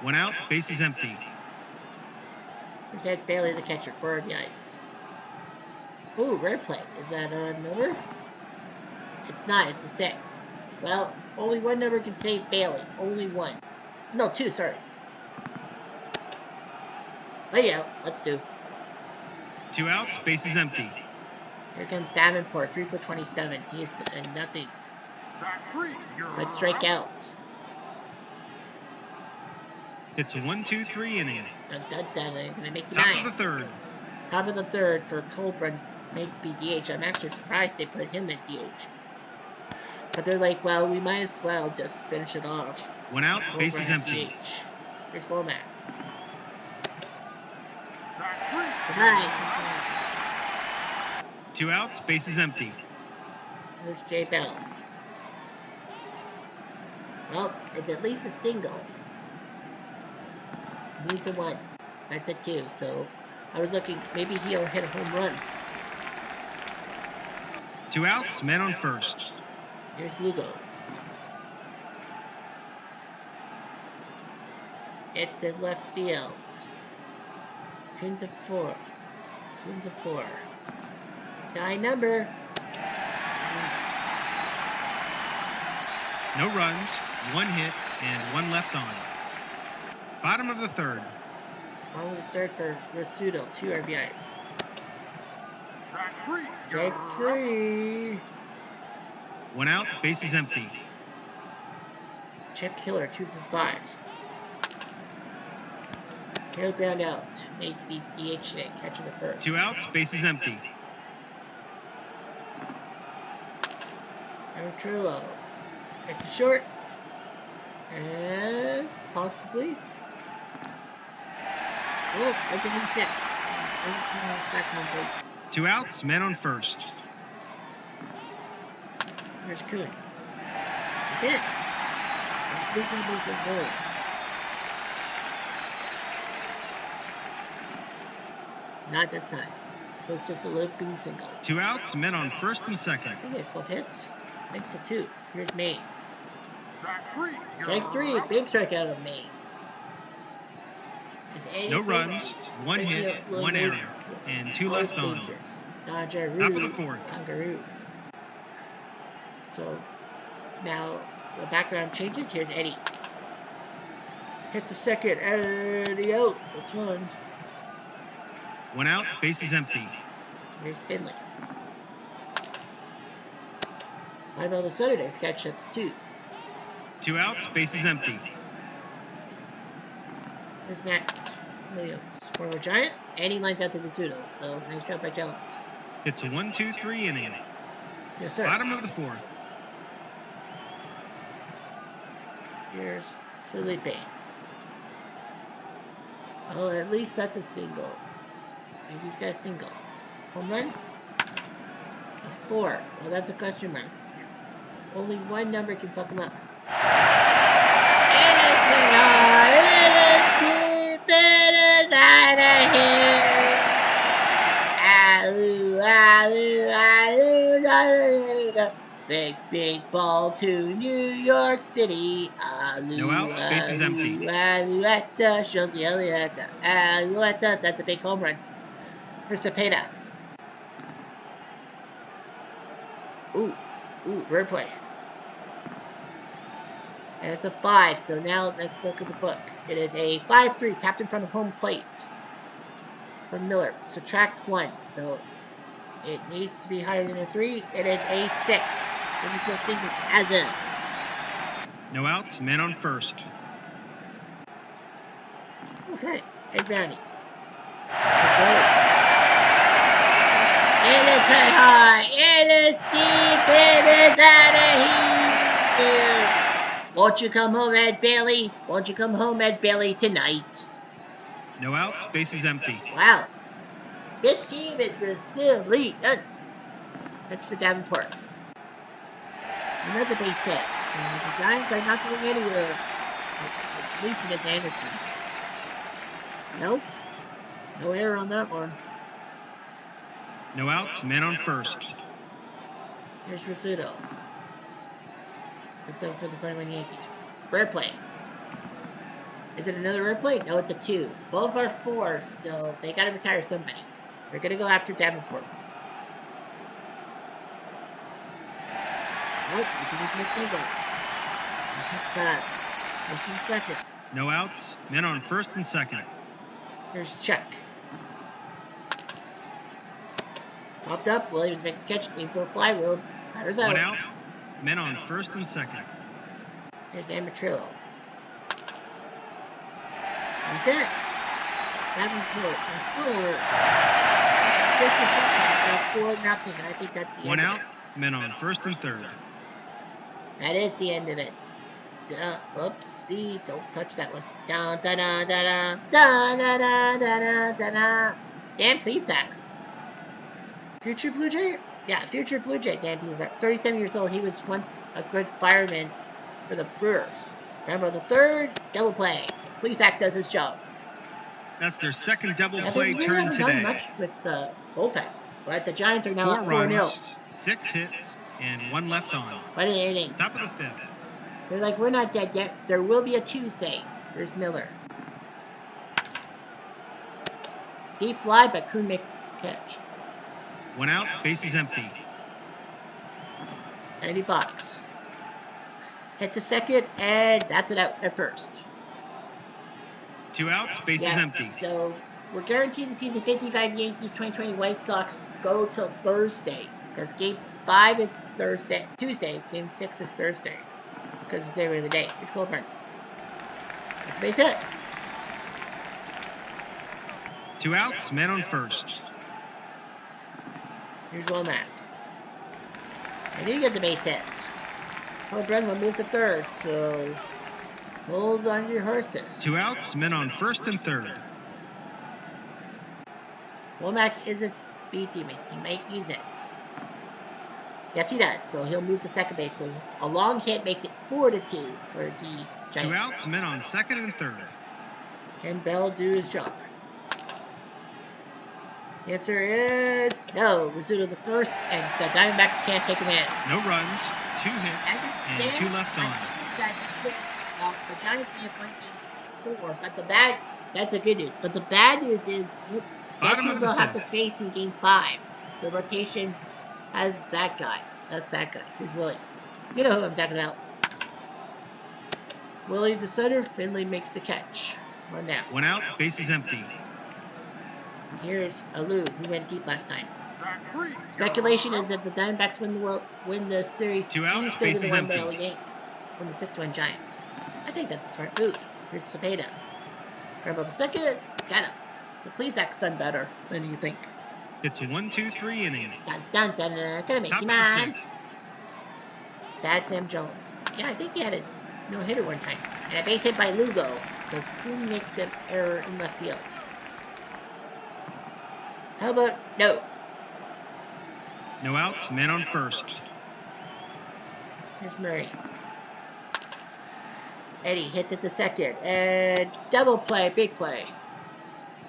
1 out, bases empty. Here's Ed Bailey, the catcher, 4 RBIs. Ooh, rare play. Is that a number? It's not, it's a 6. Well, only 1 number can save Bailey. Only 1. No, 2, sorry. Lay out. Let's do. 2 outs, bases empty. Here comes Davenport, 3 for 27. He is nothing Back 3. but strike out. It's a 1-2-3 inning. Dun, dun, dun. They're going to make the Top 9. of the third. Top of the third for Colburn, made to be DH. I'm actually surprised they put him at DH. But they're like, well, we might as well just finish it off. 1 out, Colburn bases at empty. DH. Here's Womack. Back 3. Goodbye. 2 outs, bases empty. Here's Jay Bell. Well, it's at least a single. Needs a 1. That's a 2, so I was looking, maybe he'll hit a home run. 2 outs, men on first. Here's Lugo. Hit the left field. Queens of 4. Queens of 4. Die number. No runs, 1 hit, and 1 left on. Bottom of the third. Bottom of the third for Risudo, 2 RBIs. Track 3. Strike three. One out, base is empty. Chip killer, 2 for 5. Hill ground out. Made to be DH today. Catcher the first. Two outs, base is empty. Amatrillo. At the short. And possibly. Oh, open in six. Back on base. Two outs, men on first. Here's Kuhn. That's it. That's big numbers of goals. Not this time. So it's just a looping single. Two outs, men on first and second. I think it's both hits. Thanks to 2. Here's Mays. Track 3. Strike 3. Big strikeout of Mays. If anything, No runs, one strike hit, out one Mays error, and is 2 left always on. dangerous. Dodgeroo. Top of the fourth. Kangaroo. So now the background changes. Here's Eddie. Hit the second. Eddie out. That's one. One out, base is empty. Here's Finley. Live on the Saturday sketch. That's 2. Two outs, base is empty. Here's Matt Williams, former Giant, and he lines out to Visuto. So nice job by Jones. It's a 1-2-3 inning. Yes, sir. Bottom of the fourth. Here's Felipe. Oh, at least that's a single. Maybe he's got a single. Home run? A 4. Well, that's a question mark. Only one number can fuck him up. It is deep, it is out of here. Alloo, alloo, alloo, da, da, da, da. Big ball to New York City. Alloo, No outs, base is empty. Alouetta, shows the Elietta. Alouetta, that's a big home run. Here's Cepeda. Ooh, rare play. And it's a 5, so now let's look at the book. It is a 5-3, tapped in front of home plate. From Miller. Subtract 1, so it needs to be higher than a 3. It is a 6. Let me go thinking as is. No outs, men on first. Okay, Egg Brownie. It is hit high. It is deep. It is out of here. Won't you come home, Ed Bailey? Won't you come home, Ed Bailey, tonight? No outs, base is empty. Wow. This team is resilient. That's for Davenport. Another base hit. The Giants are not going anywhere. At least against Anderson. Nope. No error on that one. No outs, men on first. Here's Rizzuto. Picked up for the 21 Yankees. Rare play. Is it another rare play? No, it's a 2. Both are 4s, so they gotta retire somebody. They're gonna go after Davenport. Nope, you can just make single. That's second. No outs, men on first and second. Here's Chuck. Popped up, Williams makes a catch, aims for a fly road. Batter's out. One out, men on first and second. Here's Amatrillo. That's it. Davenport. It's 4-0. I think that's the One end out, of it. men on first and third. That is the end of it. Oopsie, don't touch that one. Da da da da da da da da da da da. Dan Plesac. Future Blue Jay? Yeah, future Blue Jay, Dan Plesac. 37 years old. He was once a good fireman for the Brewers. Remember the third double play. Plesac does his job. That's their second double I play think we turn haven't done today. much with the bullpen, but the Giants are now 4 up 4-0. runs, 6 hits, and 1 left on. What an inning. Top of the fifth. They're like, we're not dead yet. There will be a Tuesday. There's Miller. Deep fly, but Kuhn makes the catch. One out, base is empty. 90 bucks. Hit the second, and that's it out at first. 2 outs, base is empty. So we're guaranteed to see the 55 Yankees 2020 White Sox go till Thursday because Game 5 is Tuesday. Game 6 is Thursday because it's every other day. Here's Goldberg. That's a base hit. 2 outs, men on first. Here's Womack. And he gets a base hit. Goldberg will move to third, so hold on to your horses. 2 outs, men on first and third. Womack is a speed demon. He might use it. Yes, he does. So he'll move to second base. So a long hit makes it 4-2 for the Giants. 2 outs, men on second and third. Can Bell do his job? The answer is no. Rizzuto the first, and the Diamondbacks can't take him in. No runs, 2 hits, and 2 left on. The Giants may have won Game 4, but that's the good news. But the bad news is, guess who they'll have to face in Game 5? The rotation has that guy. That's that guy. Here's Willie. You know who I'm talking about. Willie the center. Finley makes the catch. 1 out. 1 out, base is empty. Here's Alou, who went deep last time. Track 3. Speculation is if the Diamondbacks win the series, 2 outs, he's going to be base the is one by empty. Yank from the 6-1 Giants. I think that's a smart move. Here's Cepeda. Grab the second. Got him. So please act done better than you think. It's a 1-2-3 inning. Dun dun dun dun. Gonna make Top you of the mine. 6th. Sad Sam Jones. Yeah, I think he had a no-hitter one time. And a base hit by Lugo. Because who made the error in left field? How about no? No outs, men on first. Here's Murray. Eddie hits it to second. And double play, big play.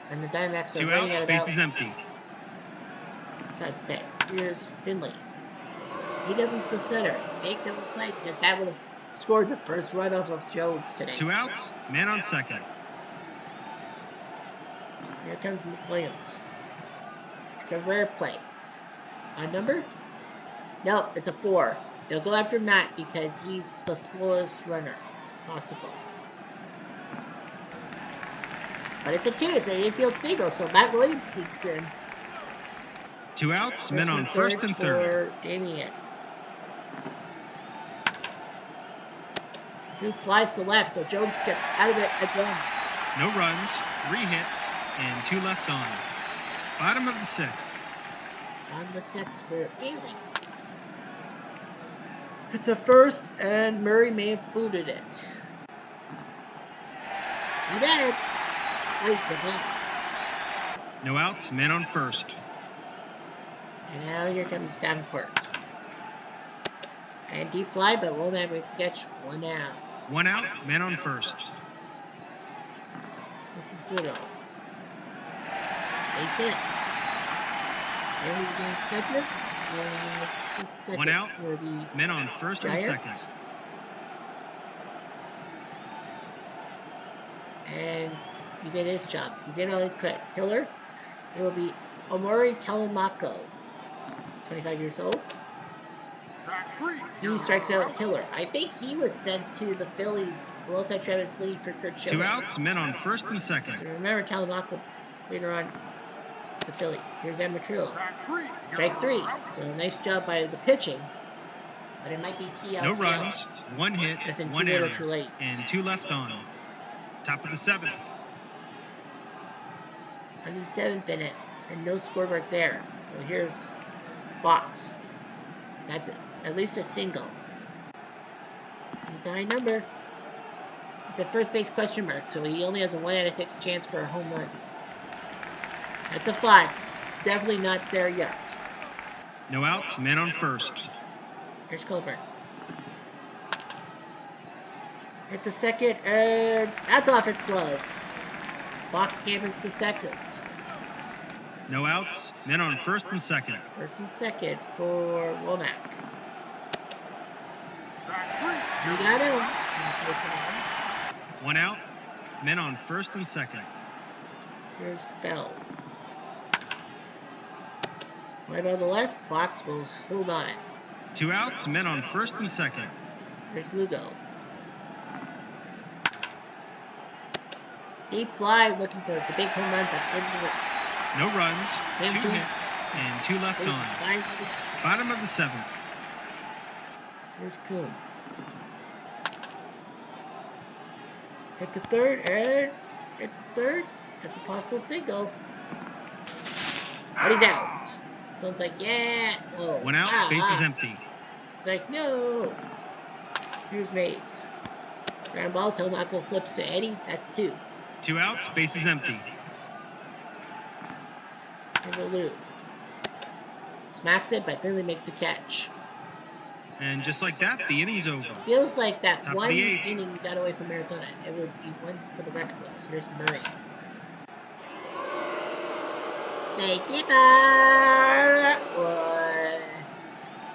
And the Diamondbacks are 2 running out outs, of base outs. is empty. So I'd say, here's Finley. He doesn't still center. Make double play because that would have scored the first run off of Jones today. 2 outs, man on second. Here comes Williams. It's a rare play. A number? Nope, it's a 4. They'll go after Matt because he's the slowest runner possible. But it's a 2. It's an infield single, so Matt Williams sneaks in. 2 outs, men on first and third. For Damien. Who flies to left, so Jones gets out of it again. No runs, 3 hits, and 2 left on. Bottom of the 6th. On the 6th for Bailey. It's a first, and Murray may have booted it. He did. Wait for that. No outs, men on first. And now here comes Davenport. And deep fly, but Womack makes the catch. 1 out. 1 out, men on first. Good on. Base hit. And he's going second. Second 1 out, for the men on first and Giants. second. And he did his job. He did all he could. Hiller, it will be Omori Telemako, 25 years old. Track 3. He strikes out Hiller. I think he was sent to the Phillies alongside Travis Lee for Kurt 2 Schilling. outs, men on first and So second. remember Telemako later on the Phillies. Here's Amatrillo. Track 3. Strike 3. So nice job by the pitching. But it might be TL. No runs, 1 hit, That's in 1 too little, error, too late. and 2 left on. Top of the 7th. On the 7th inning, and no scoreboard there. So here's Fox. That's it. At least a single. It's a high number. It's a first base question mark, so he only has a 1 out of 6 chance for a home run. That's a 5. Definitely not there yet. No outs, men on first. Here's Colburn. Hit the second, and that's off his glove. Fox gathers to second. No outs, men on first and second. First and second for Womack. Track 3. We got him. 1 out, men on first and second. Here's Bell. Right by the left, Fox will hold on. 2 outs, men on first and second. Here's Lugo. Deep fly, looking for the big home run, but into it. No runs, Damn, 2 two hits, and 2 left on. Fine. Bottom of the 7th. Here's Coon. Hit the third, and hit the third. That's a possible single. But he's out. Coon's like, yeah. Oh. 1 out, bases empty. It's like, no. Here's Mays. Ground ball, Telemaco flips to Eddie. That's 2. 2 outs, bases empty. Here's a Lou. Smacks it, but Finley makes the catch. And just like that, the inning's over. Feels like that Top of one the 8th. inning got away from Arizona. It would be one for the record books. Here's Murray. Say keeper. One.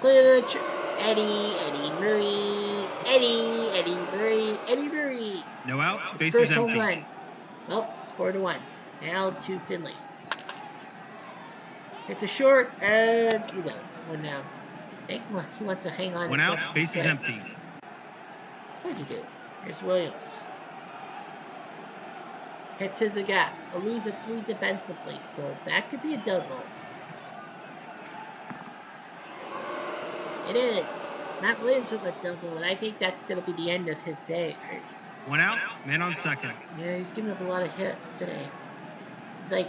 Clear the Eddie Murray. Eddie Murray. Eddie Murray. No outs, His bases first home empty. run. Well, it's 4-1. Now to Finley. It's a short, and he's out. 1 down. I think he wants to hang on. 1 out, bases empty. empty. What'd you do? Here's Williams. Hit to the gap. A lose at 3 defensively, so that could be a double. It is. Matt Williams with a double, and I think that's going to be the end of his day. 1 out, man on second. Yeah, he's giving up a lot of hits today. He's like,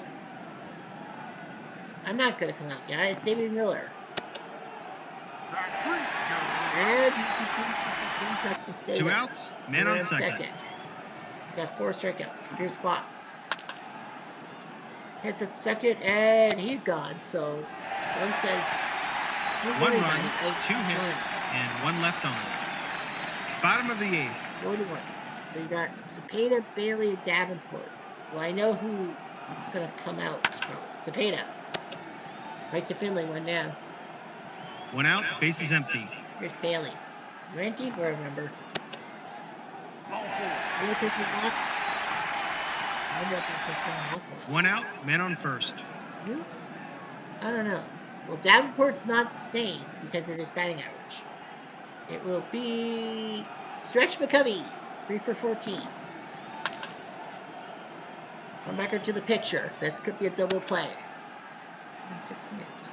I'm not going to come out. Yeah, it's David Miller. Track 3. And he completes his 2 outs, man on second. He's got 4 strikeouts. Here's Fox. Hit the second, and he's gone. So one says 1 run, 2 hits, and 1 left on. Bottom of the 8th. 41. So you got Cepeda, Bailey, and Davenport. Well, I know who is going to come out. Cepeda. Right to Finley, 1 down. 1 out, bases empty. Here's Bailey. Ranty, or remember. Ball 4. You gonna take your walk? I'm not gonna take your walk. 1 out, man on first. You? I don't know. Well, Davenport's not staying because of his batting average. It will be Stretch McCovey, 3 for 14. Come back to the pitcher. This could be a double play. 6 minutes.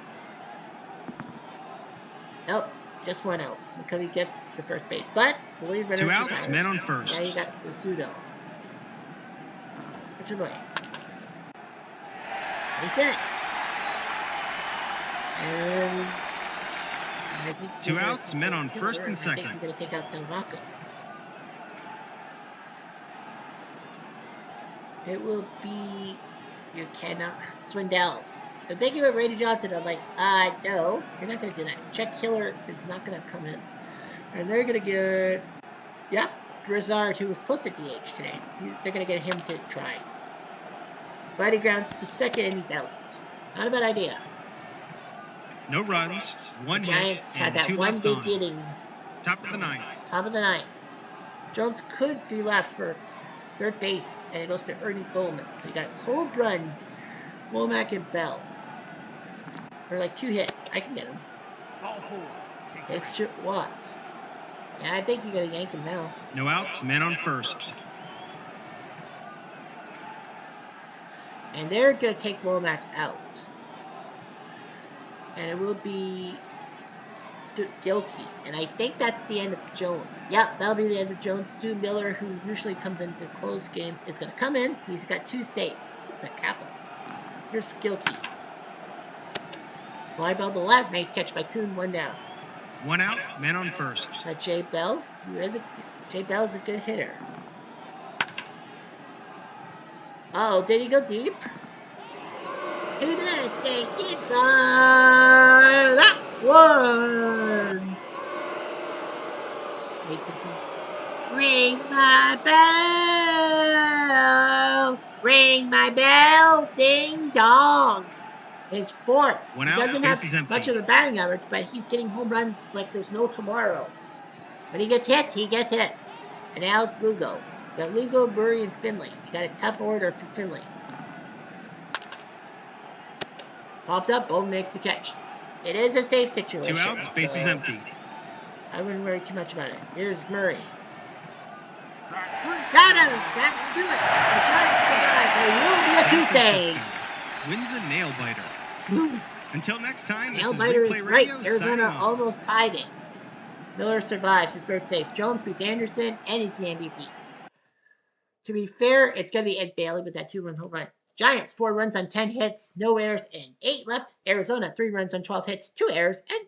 Nope, just 1 out. McCovey gets the first base, but the lead runner 2 outs, man on first. Now you got the pseudo. Richard Boy. He's it. And I think 2 outs, men on first and I think second. you're going to take out Telemaco. It will be you cannot Swindell. So thinking about Brady Johnson, I'm like, no, you're not going to do that. Chet Killer is not going to come in. And they're going to get, Brizard, who was supposed to DH today. They're going to get him to try. But he grounds to second and he's out. Not a bad idea. No runs, 1 The hit, Giants had and that 2 one left big on. inning. Top of the 9th. Top of the 9th. Jones could be left for third base, and it goes to Ernie Bowman. So you got Cole Brunn, Womack, and Bell. Or like 2 hits. I can get him. Ball 4. It's your what? Yeah, I think you gotta yank him now. No outs, man on first. And they're gonna take Womack out. And it will be Gilkey. And I think that's the end of Jones. Yep, that'll be the end of Jones. Stu Miller, who usually comes in to close games, is gonna come in. He's got 2 saves. He's a capo. Here's Gilkey. Fly ball to left. Nice catch by Kuhn. 1 down. 1 out, man on first. Jay Bell, Jay Bell's a good hitter. Uh-oh, did he go deep? He did. Say goodbye. That one. Ring my bell. Ring my bell. Ding dong. His 4th. 1 He out, doesn't have bases empty. much of a batting average, but he's getting home runs like there's no tomorrow. When he gets hits, he gets hits. And now it's Lugo. You got Lugo, Murray, and Finley. You got a tough order for Finley. Popped up, Bowman makes the catch. It is a safe situation. 2 outs, bases so empty. I wouldn't worry too much about it. Here's Murray. Track 3. Got him! That will do it. The Giants survive. It will be a Tuesday. Wins a nail biter. Until next time, Nail this biter is is Replay right. Radio Arizona signing off. almost tied it. Miller survives his third save. Jones beats Anderson, and he's the MVP. To be fair, it's going to be Ed Bailey with that 2-run home run. Giants, 4 runs on 10 hits, no errors, and 8 left. Arizona, 3 runs on 12 hits, 2 errors, and 10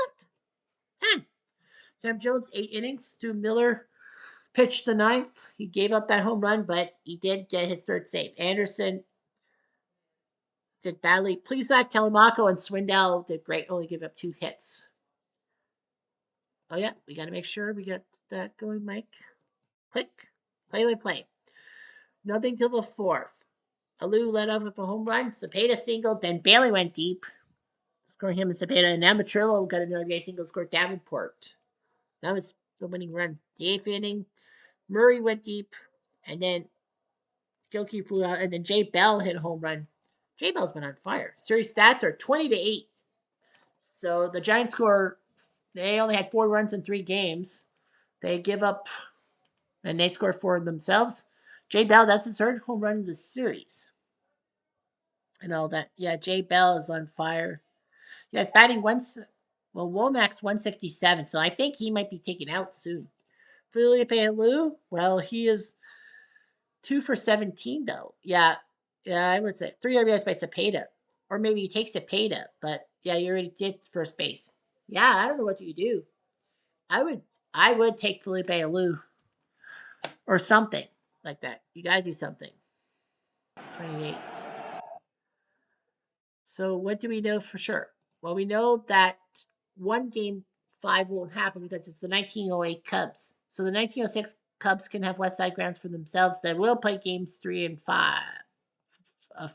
left. 10. Sam Jones, 8 innings. Stu Miller pitched the 9th. He gave up that home run, but he did get his third save. Anderson did badly. Plesac, Telemaco, and Swindell did great. Only gave up 2 hits. Oh, yeah. We got to make sure we get that going, Mike. Click. Play. Nothing till the 4th. Alou led off with a home run. Cepeda singled. Then Bailey went deep, scoring him and Cepeda. And now Matrillo got an RBI single, scored Davenport. That was the winning run. The 8th inning, Murray went deep. And then Gilkey flew out. And then Jay Bell hit a home run. Jay Bell's been on fire. Series stats are 20-8. So the Giants score, they only had 4 runs in 3 games. They give up, and they score 4 themselves. Jay Bell, that's his 3rd home run in the series. And all that. Yeah, Jay Bell is on fire. Yes, batting once. Well, Womack's 167, so I think he might be taken out soon. Felipe Alou, well, he is 2 for 17 though. Yeah, I would say 3 RBIs by Cepeda, or maybe you take Cepeda, but yeah, you already did first base. Yeah, I don't know what you do. I would take Felipe Alou or something like that. You gotta do something. 28. So what do we know for sure? Well, we know that one game 5 won't happen because it's the 1908 Cubs. So the 1906 Cubs can have West Side grounds for themselves. They will play games 3 and 5,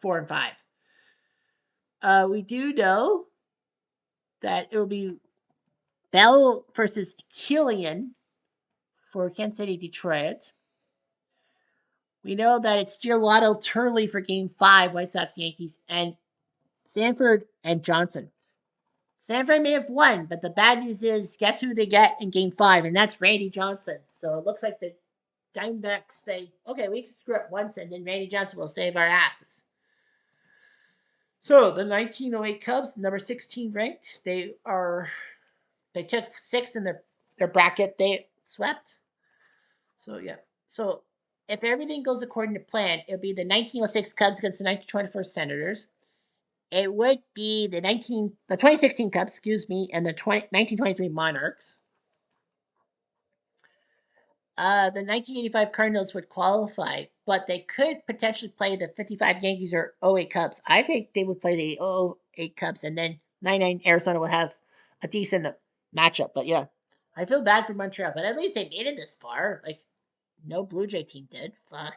4 and 5. We do know that it will be Bell versus Killian for Kansas City, Detroit. We know that it's Giolito Turley for game 5, White Sox, Yankees, and Sanford and Johnson. Sanford may have won, but the bad news is, guess who they get in game 5, and that's Randy Johnson. So it looks like the Diamondbacks say, okay, we can screw up once, and then Randy Johnson will save our asses. So the 1908 Cubs, number 16 ranked, they took 6th in their bracket. They swept. So yeah. So if everything goes according to plan, it'll be the 1906 Cubs against the 1924 Senators. It would be the 2016 Cubs, and the 1923 Monarchs. The 1985 Cardinals would qualify, but they could potentially play the 55 Yankees or 08 Cubs. I think they would play the 08 Cubs, and then 99 Arizona would have a decent matchup. But yeah, I feel bad for Montreal, but at least they made it this far. Like, no Blue Jay team did. Fuck.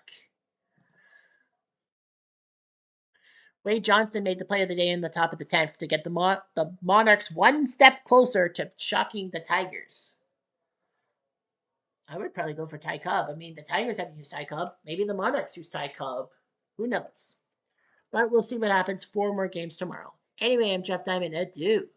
Wade Johnston made the play of the day in the top of the 10th to get the Monarchs one step closer to shocking the Tigers. I would probably go for Ty Cobb. I mean, the Tigers haven't used Ty Cobb. Maybe the Monarchs use Ty Cobb. Who knows? But we'll see what happens. 4 more games tomorrow. Anyway, I'm Jeff Diamond. Adieu.